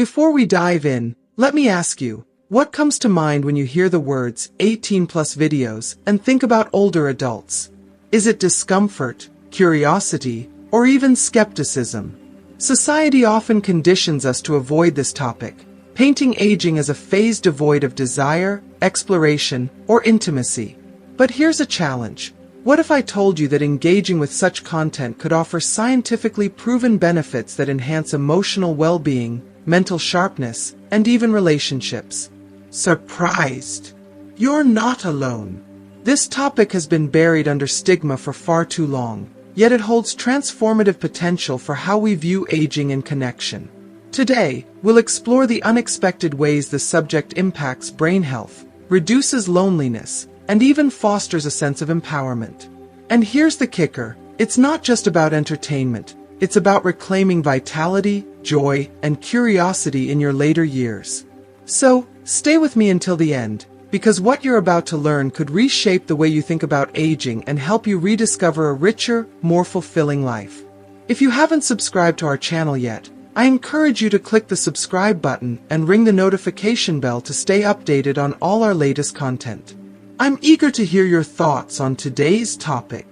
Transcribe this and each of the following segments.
Before we dive in, let me ask you, what comes to mind when you hear the words 18 plus videos and think about older adults? Is it discomfort, curiosity, or even skepticism? Society often conditions us to avoid this topic, painting aging as a phase devoid of desire, exploration, or intimacy. But here's a challenge. What if I told you that engaging with such content could offer scientifically proven benefits that enhance emotional well-being, mental sharpness, and even relationships? Surprised? You're not alone. This topic has been buried under stigma for far too long, yet it holds transformative potential for how we view aging and connection. Today, we'll explore the unexpected ways the subject impacts brain health, reduces loneliness, and even fosters a sense of empowerment. And here's the kicker, it's not just about entertainment, it's about reclaiming vitality, joy, and curiosity in your later years. So, stay with me until the end, because what you're about to learn could reshape the way you think about aging and help you rediscover a richer, more fulfilling life. If you haven't subscribed to our channel yet, I encourage you to click the subscribe button and ring the notification bell to stay updated on all our latest content. I'm eager to hear your thoughts on today's topic.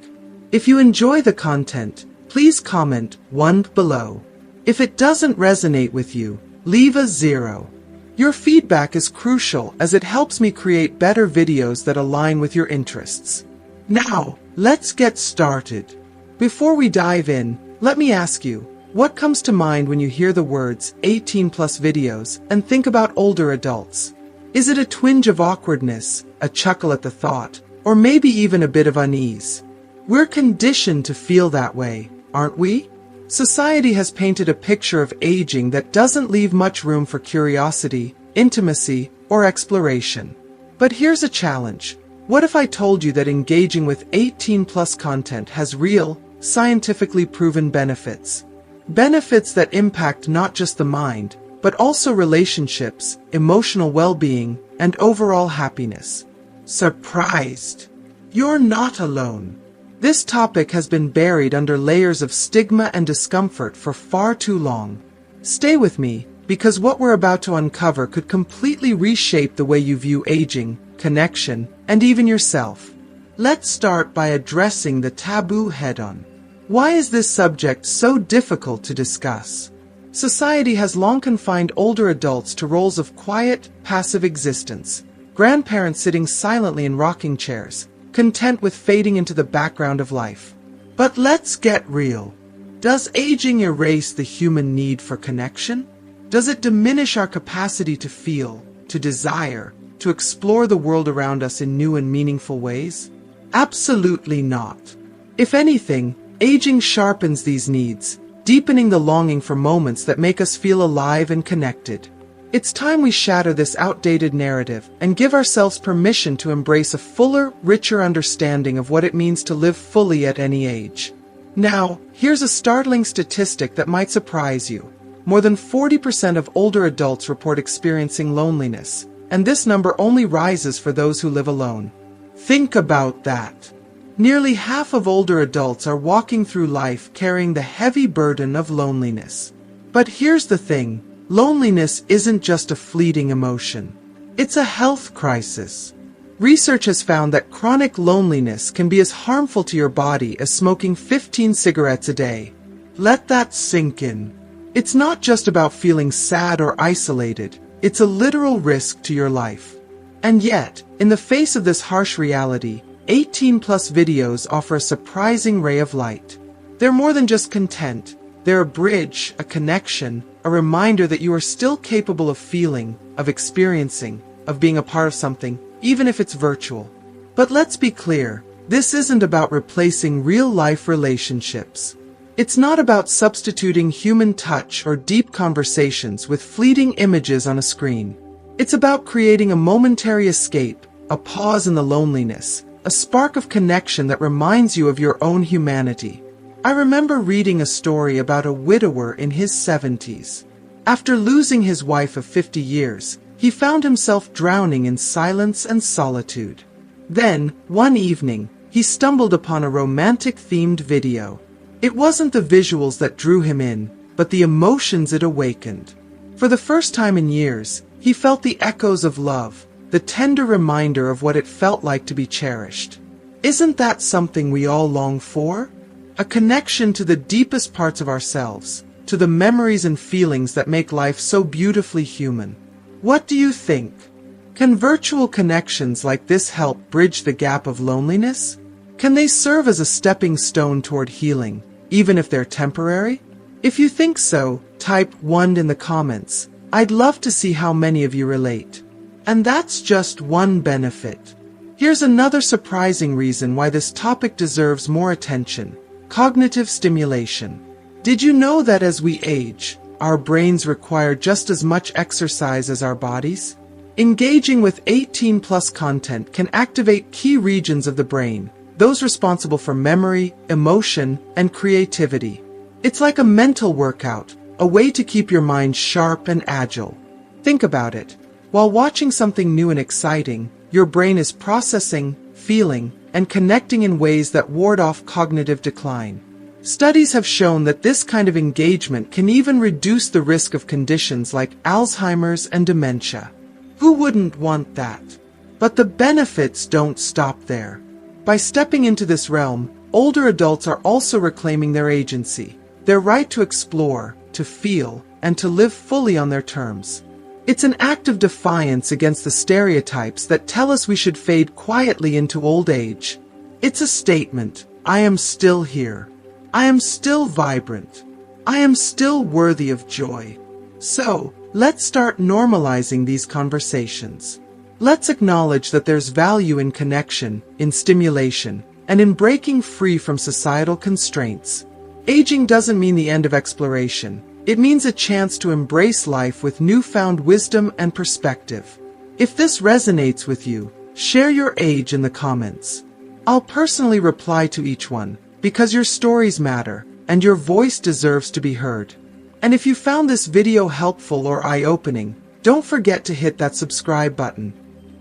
If you enjoy the content, please comment 1 below. If it doesn't resonate with you, leave a 0. Your feedback is crucial as it helps me create better videos that align with your interests. Now, let's get started. Before we dive in, let me ask you, what comes to mind when you hear the words 18 plus videos and think about older adults? Is it a twinge of awkwardness, a chuckle at the thought, or maybe even a bit of unease? We're conditioned to feel that way, aren't we? Society has painted a picture of aging that doesn't leave much room for curiosity, intimacy, or exploration. But here's a challenge. What if I told you that engaging with 18 plus content has real, scientifically proven benefits? Benefits that impact not just the mind, but also relationships, emotional well-being, and overall happiness. Surprised? You're not alone. This topic has been buried under layers of stigma and discomfort for far too long. Stay with me, because what we're about to uncover could completely reshape the way you view aging, connection, and even yourself. Let's start by addressing the taboo head-on. Why is this subject so difficult to discuss? Society has long confined older adults to roles of quiet, passive existence. Grandparents sitting silently in rocking chairs, content with fading into the background of life. But let's get real. Does aging erase the human need for connection? Does it diminish our capacity to feel, to desire, to explore the world around us in new and meaningful ways? Absolutely not. If anything, aging sharpens these needs, deepening the longing for moments that make us feel alive and connected. It's time we shatter this outdated narrative and give ourselves permission to embrace a fuller, richer understanding of what it means to live fully at any age. Now, here's a startling statistic that might surprise you. More than 40% of older adults report experiencing loneliness, and this number only rises for those who live alone. Think about that. Nearly half of older adults are walking through life carrying the heavy burden of loneliness. But here's the thing, loneliness isn't just a fleeting emotion. It's a health crisis. Research has found that chronic loneliness can be as harmful to your body as smoking 15 cigarettes a day. Let that sink in. It's not just about feeling sad or isolated, it's a literal risk to your life. And yet, in the face of this harsh reality, 18 plus videos offer a surprising ray of light. They're more than just content. They're a bridge, a connection, a reminder that you are still capable of feeling, of experiencing, of being a part of something, even if it's virtual. But let's be clear, this isn't about replacing real-life relationships. It's not about substituting human touch or deep conversations with fleeting images on a screen. It's about creating a momentary escape, a pause in the loneliness, a spark of connection that reminds you of your own humanity. I remember reading a story about a widower in his 70s. After losing his wife of 50 years, he found himself drowning in silence and solitude. Then, one evening, he stumbled upon a romantic-themed video. It wasn't the visuals that drew him in, but the emotions it awakened. For the first time in years, he felt the echoes of love, the tender reminder of what it felt like to be cherished. Isn't that something we all long for? A connection to the deepest parts of ourselves, to the memories and feelings that make life so beautifully human. What do you think? Can virtual connections like this help bridge the gap of loneliness? Can they serve as a stepping stone toward healing, even if they're temporary? If you think so, type 1 in the comments. I'd love to see how many of you relate. And that's just one benefit. Here's another surprising reason why this topic deserves more attention: cognitive stimulation. Did you know that as we age, our brains require just as much exercise as our bodies? Engaging with 18+ content can activate key regions of the brain, those responsible for memory, emotion, and creativity. It's like a mental workout, a way to keep your mind sharp and agile. Think about it. While watching something new and exciting, your brain is processing, feeling, and connecting in ways that ward off cognitive decline. Studies have shown that this kind of engagement can even reduce the risk of conditions like Alzheimer's and dementia. Who wouldn't want that? But the benefits don't stop there. By stepping into this realm, older adults are also reclaiming their agency, their right to explore, to feel, and to live fully on their terms. It's an act of defiance against the stereotypes that tell us we should fade quietly into old age. It's a statement: I am still here. I am still vibrant. I am still worthy of joy. So, let's start normalizing these conversations. Let's acknowledge that there's value in connection, in stimulation, and in breaking free from societal constraints. Aging doesn't mean the end of exploration. It means a chance to embrace life with newfound wisdom and perspective. If this resonates with you, share your age in the comments. I'll personally reply to each one, because your stories matter, and your voice deserves to be heard. And if you found this video helpful or eye-opening, don't forget to hit that subscribe button.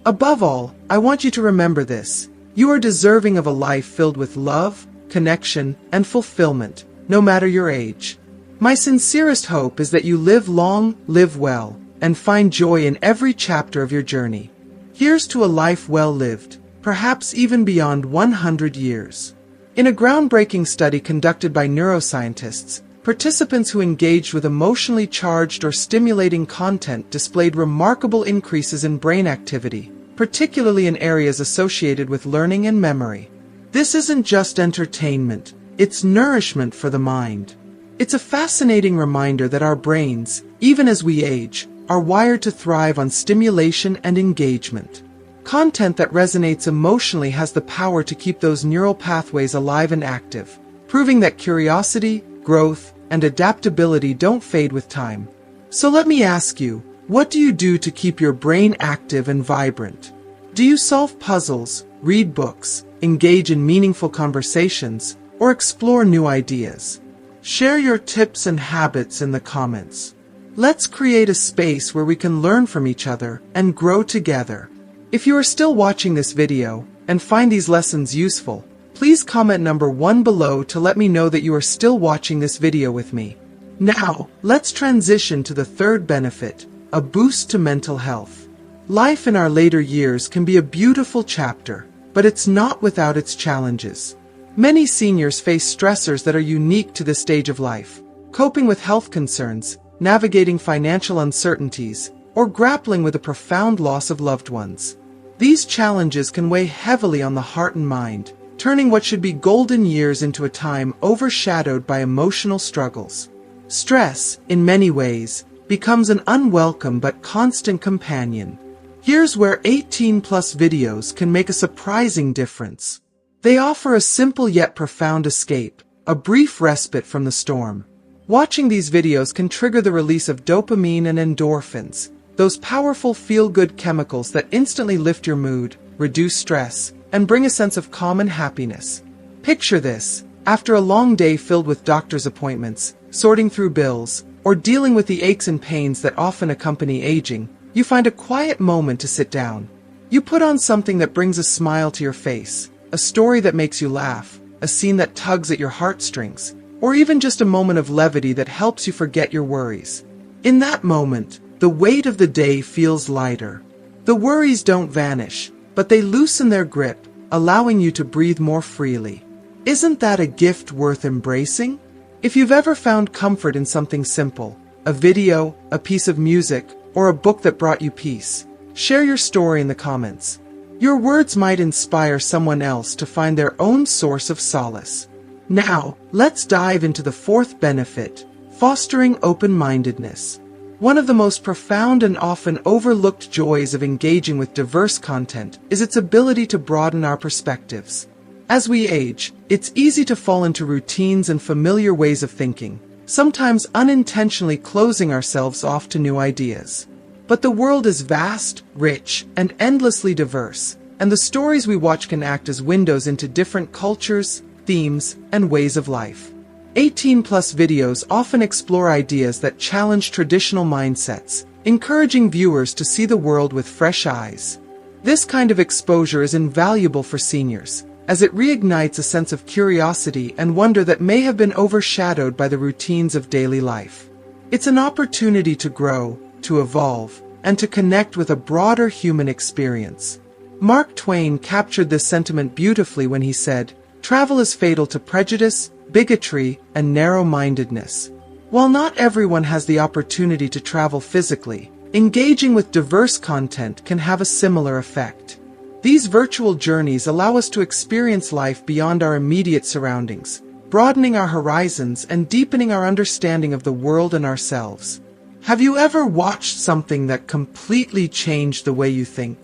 Above all, I want you to remember this: you are deserving of a life filled with love, connection, and fulfillment, no matter your age. My sincerest hope is that you live long, live well, and find joy in every chapter of your journey. Here's to a life well lived, perhaps even beyond 100 years. In a groundbreaking study conducted by neuroscientists, participants who engaged with emotionally charged or stimulating content displayed remarkable increases in brain activity, particularly in areas associated with learning and memory. This isn't just entertainment, it's nourishment for the mind. It's a fascinating reminder that our brains, even as we age, are wired to thrive on stimulation and engagement. Content that resonates emotionally has the power to keep those neural pathways alive and active, proving that curiosity, growth, and adaptability don't fade with time. So let me ask you, what do you do to keep your brain active and vibrant? Do you solve puzzles, read books, engage in meaningful conversations, or explore new ideas? Share your tips and habits in the comments. Let's create a space where we can learn from each other and grow together. If you are still watching this video and find these lessons useful, please comment number 1 below to let me know that you are still watching this video with me. Now, let's transition to the third benefit, a boost to mental health. Life in our later years can be a beautiful chapter, but it's not without its challenges. Many seniors face stressors that are unique to this stage of life, coping with health concerns, navigating financial uncertainties, or grappling with the profound loss of loved ones. These challenges can weigh heavily on the heart and mind, turning what should be golden years into a time overshadowed by emotional struggles. Stress, in many ways, becomes an unwelcome but constant companion. Here's where 18+ videos can make a surprising difference. They offer a simple yet profound escape, a brief respite from the storm. Watching these videos can trigger the release of dopamine and endorphins, those powerful feel-good chemicals that instantly lift your mood, reduce stress, and bring a sense of calm and happiness. Picture this: after a long day filled with doctor's appointments, sorting through bills, or dealing with the aches and pains that often accompany aging, you find a quiet moment to sit down. You put on something that brings a smile to your face, a story that makes you laugh, a scene that tugs at your heartstrings, or even just a moment of levity that helps you forget your worries. In that moment, the weight of the day feels lighter. The worries don't vanish, but they loosen their grip, allowing you to breathe more freely. Isn't that a gift worth embracing? If you've ever found comfort in something simple, a video, a piece of music, or a book that brought you peace, share your story in the comments. Your words might inspire someone else to find their own source of solace. Now, let's dive into the fourth benefit, fostering open-mindedness. One of the most profound and often overlooked joys of engaging with diverse content is its ability to broaden our perspectives. As we age, it's easy to fall into routines and familiar ways of thinking, sometimes unintentionally closing ourselves off to new ideas. But the world is vast, rich, and endlessly diverse, and the stories we watch can act as windows into different cultures, themes, and ways of life. 18-plus videos often explore ideas that challenge traditional mindsets, encouraging viewers to see the world with fresh eyes. This kind of exposure is invaluable for seniors, as it reignites a sense of curiosity and wonder that may have been overshadowed by the routines of daily life. It's an opportunity to grow, to evolve, and to connect with a broader human experience. Mark Twain captured this sentiment beautifully when he said, "Travel is fatal to prejudice, bigotry, and narrow-mindedness." While not everyone has the opportunity to travel physically, engaging with diverse content can have a similar effect. These virtual journeys allow us to experience life beyond our immediate surroundings, broadening our horizons and deepening our understanding of the world and ourselves. Have you ever watched something that completely changed the way you think?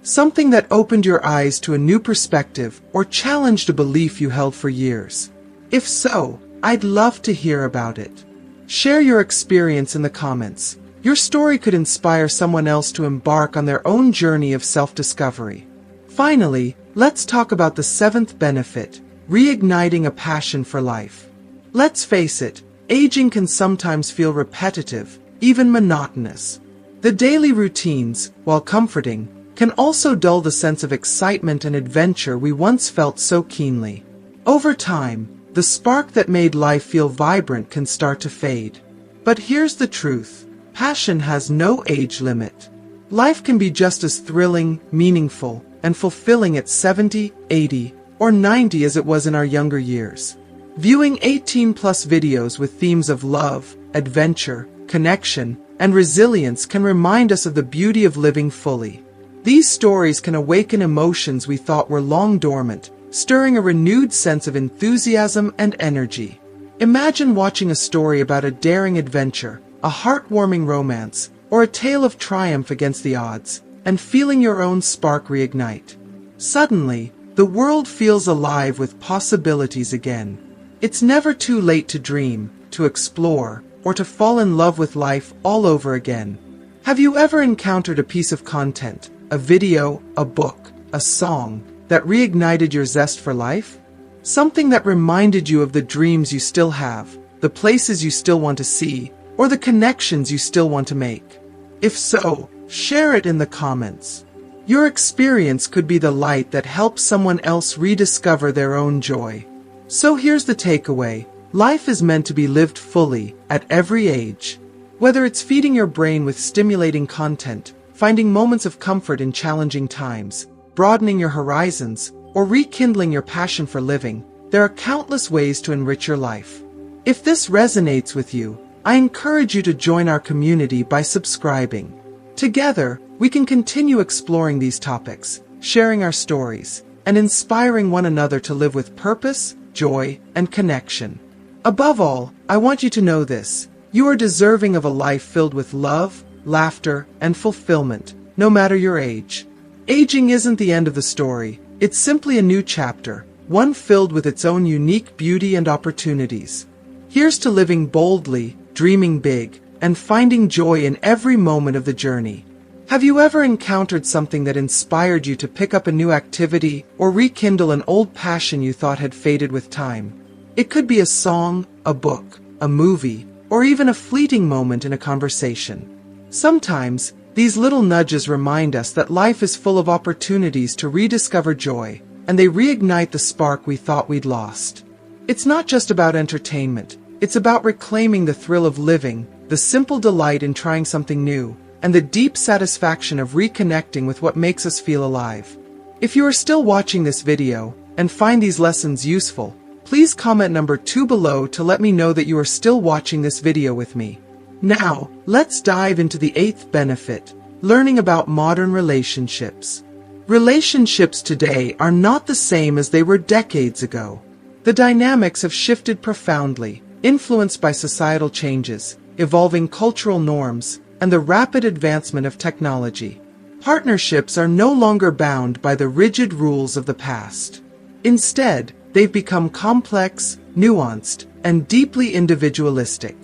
Something that opened your eyes to a new perspective or challenged a belief you held for years? If so, I'd love to hear about it. Share your experience in the comments. Your story could inspire someone else to embark on their own journey of self-discovery. Finally, let's talk about the seventh benefit, reigniting a passion for life. Let's face it, aging can sometimes feel repetitive, even monotonous. The daily routines, while comforting, can also dull the sense of excitement and adventure we once felt so keenly. Over time, the spark that made life feel vibrant can start to fade. But here's the truth. Passion has no age limit. Life can be just as thrilling, meaningful, and fulfilling at 70, 80, or 90 as it was in our younger years. Viewing 18-plus videos with themes of love, adventure, connection, and resilience can remind us of the beauty of living fully. These stories can awaken emotions we thought were long dormant, stirring a renewed sense of enthusiasm and energy. Imagine watching a story about a daring adventure, a heartwarming romance, or a tale of triumph against the odds, and feeling your own spark reignite. Suddenly, the world feels alive with possibilities again. It's never too late to dream, to explore, or to fall in love with life all over again. Have you ever encountered a piece of content, a video, a book, a song, that reignited your zest for life? Something that reminded you of the dreams you still have, the places you still want to see, or the connections you still want to make? If so, share it in the comments. Your experience could be the light that helps someone else rediscover their own joy. So here's the takeaway. Life is meant to be lived fully, at every age. Whether it's feeding your brain with stimulating content, finding moments of comfort in challenging times, broadening your horizons, or rekindling your passion for living, there are countless ways to enrich your life. If this resonates with you, I encourage you to join our community by subscribing. Together, we can continue exploring these topics, sharing our stories, and inspiring one another to live with purpose, joy, and connection. Above all, I want you to know this. You are deserving of a life filled with love, laughter, and fulfillment, no matter your age. Aging isn't the end of the story. It's simply a new chapter, one filled with its own unique beauty and opportunities. Here's to living boldly, dreaming big, and finding joy in every moment of the journey. Have you ever encountered something that inspired you to pick up a new activity or rekindle an old passion you thought had faded with time? It could be a song, a book, a movie, or even a fleeting moment in a conversation. Sometimes, these little nudges remind us that life is full of opportunities to rediscover joy, and they reignite the spark we thought we'd lost. It's not just about entertainment. It's about reclaiming the thrill of living, the simple delight in trying something new, and the deep satisfaction of reconnecting with what makes us feel alive. If you are still watching this video and find these lessons useful, please comment number 2 below to let me know that you are still watching this video with me. Now, let's dive into the 8th benefit, learning about modern relationships. Relationships today are not the same as they were decades ago. The dynamics have shifted profoundly, influenced by societal changes, evolving cultural norms, and the rapid advancement of technology. Partnerships are no longer bound by the rigid rules of the past. Instead, they've become complex, nuanced, and deeply individualistic.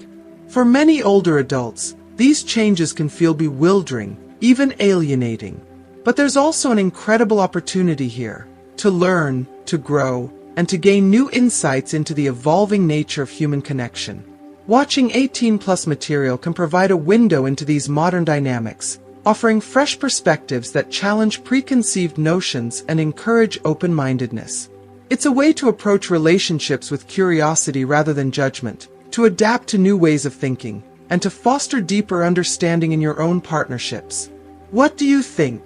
For many older adults, these changes can feel bewildering, even alienating. But there's also an incredible opportunity here to learn, to grow, and to gain new insights into the evolving nature of human connection. Watching 18+ material can provide a window into these modern dynamics, offering fresh perspectives that challenge preconceived notions and encourage open-mindedness. It's a way to approach relationships with curiosity rather than judgment, to adapt to new ways of thinking, and to foster deeper understanding in your own partnerships. What do you think?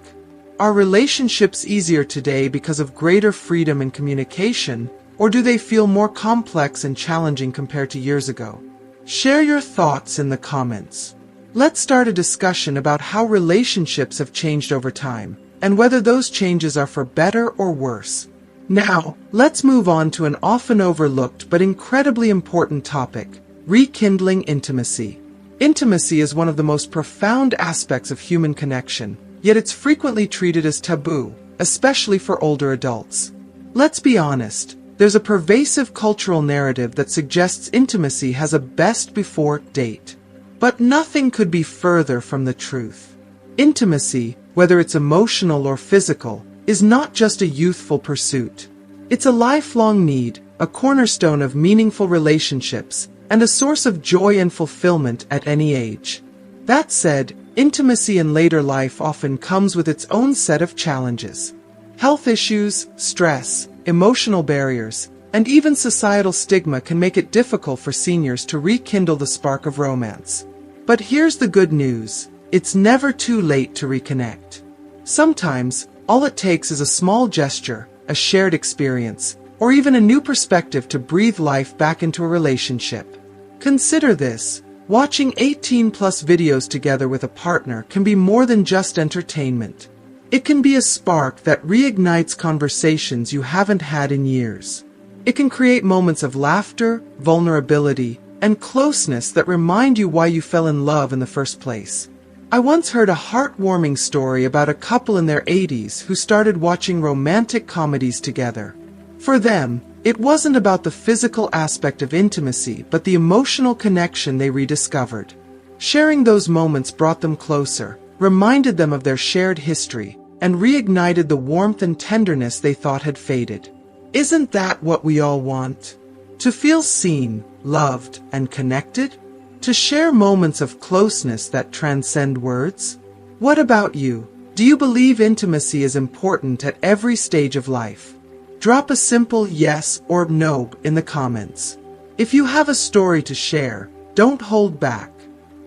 Are relationships easier today because of greater freedom in communication, or do they feel more complex and challenging compared to years ago? Share your thoughts in the comments. Let's start a discussion about how relationships have changed over time, and whether those changes are for better or worse. Now, let's move on to an often overlooked but incredibly important topic, rekindling intimacy. Intimacy is one of the most profound aspects of human connection, yet it's frequently treated as taboo, especially for older adults. Let's be honest, there's a pervasive cultural narrative that suggests intimacy has a best-before date. But nothing could be further from the truth. Intimacy, whether it's emotional or physical, is not just a youthful pursuit. It's a lifelong need, a cornerstone of meaningful relationships, and a source of joy and fulfillment at any age. That said, intimacy in later life often comes with its own set of challenges. Health issues, stress, emotional barriers, and even societal stigma can make it difficult for seniors to rekindle the spark of romance. But here's the good news. It's never too late to reconnect. Sometimes, all it takes is a small gesture, a shared experience, or even a new perspective to breathe life back into a relationship. Consider this. Watching 18+ videos together with a partner can be more than just entertainment. It can be a spark that reignites conversations you haven't had in years. It can create moments of laughter, vulnerability, and closeness that remind you why you fell in love in the first place. I once heard a heartwarming story about a couple in their 80s who started watching romantic comedies together. For them, it wasn't about the physical aspect of intimacy, but the emotional connection they rediscovered. Sharing those moments brought them closer, reminded them of their shared history, and reignited the warmth and tenderness they thought had faded. Isn't that what we all want? To feel seen, loved, and connected? To share moments of closeness that transcend words? What about you? Do you believe intimacy is important at every stage of life? Drop a simple yes or no in the comments. If you have a story to share, don't hold back.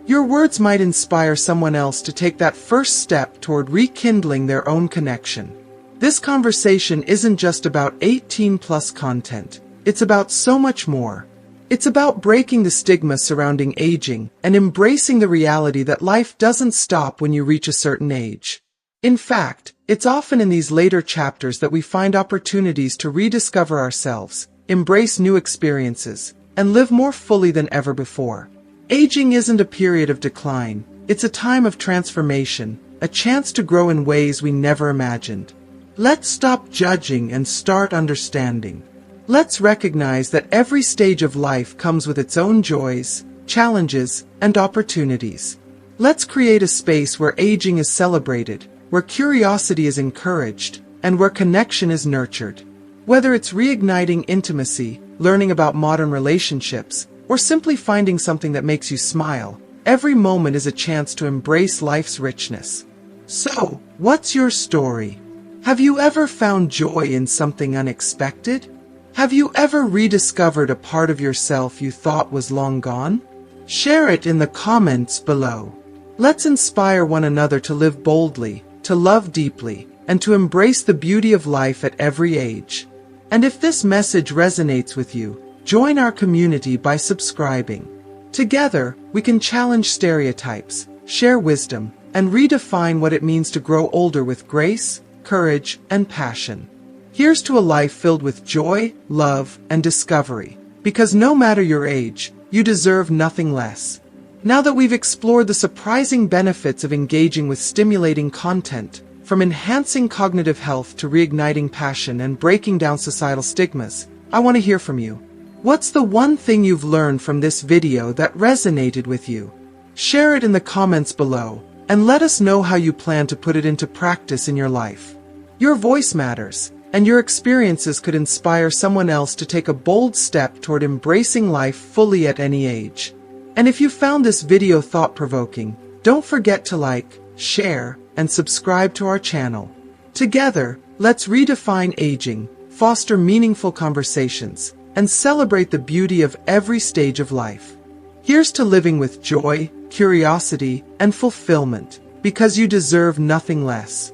Your words might inspire someone else to take that first step toward rekindling their own connection. This conversation isn't just about 18+ content. It's about so much more. It's about breaking the stigma surrounding aging and embracing the reality that life doesn't stop when you reach a certain age. In fact, it's often in these later chapters that we find opportunities to rediscover ourselves, embrace new experiences, and live more fully than ever before. Aging isn't a period of decline, it's a time of transformation, a chance to grow in ways we never imagined. Let's stop judging and start understanding. Let's recognize that every stage of life comes with its own joys, challenges, and opportunities. Let's create a space where aging is celebrated, where curiosity is encouraged, and where connection is nurtured. Whether it's reigniting intimacy, learning about modern relationships, or simply finding something that makes you smile, every moment is a chance to embrace life's richness. So, what's your story? Have you ever found joy in something unexpected? Have you ever rediscovered a part of yourself you thought was long gone? Share it in the comments below. Let's inspire one another to live boldly, to love deeply, and to embrace the beauty of life at every age. And if this message resonates with you, join our community by subscribing. Together, we can challenge stereotypes, share wisdom, and redefine what it means to grow older with grace, courage, and passion. Here's to a life filled with joy, love, and discovery. Because no matter your age, you deserve nothing less. Now that we've explored the surprising benefits of engaging with stimulating content, from enhancing cognitive health to reigniting passion and breaking down societal stigmas, I want to hear from you. What's the one thing you've learned from this video that resonated with you? Share it in the comments below, and let us know how you plan to put it into practice in your life. Your voice matters, and your experiences could inspire someone else to take a bold step toward embracing life fully at any age. And if you found this video thought-provoking, don't forget to like, share, and subscribe to our channel. Together, let's redefine aging, foster meaningful conversations, and celebrate the beauty of every stage of life. Here's to living with joy, curiosity, and fulfillment, because you deserve nothing less.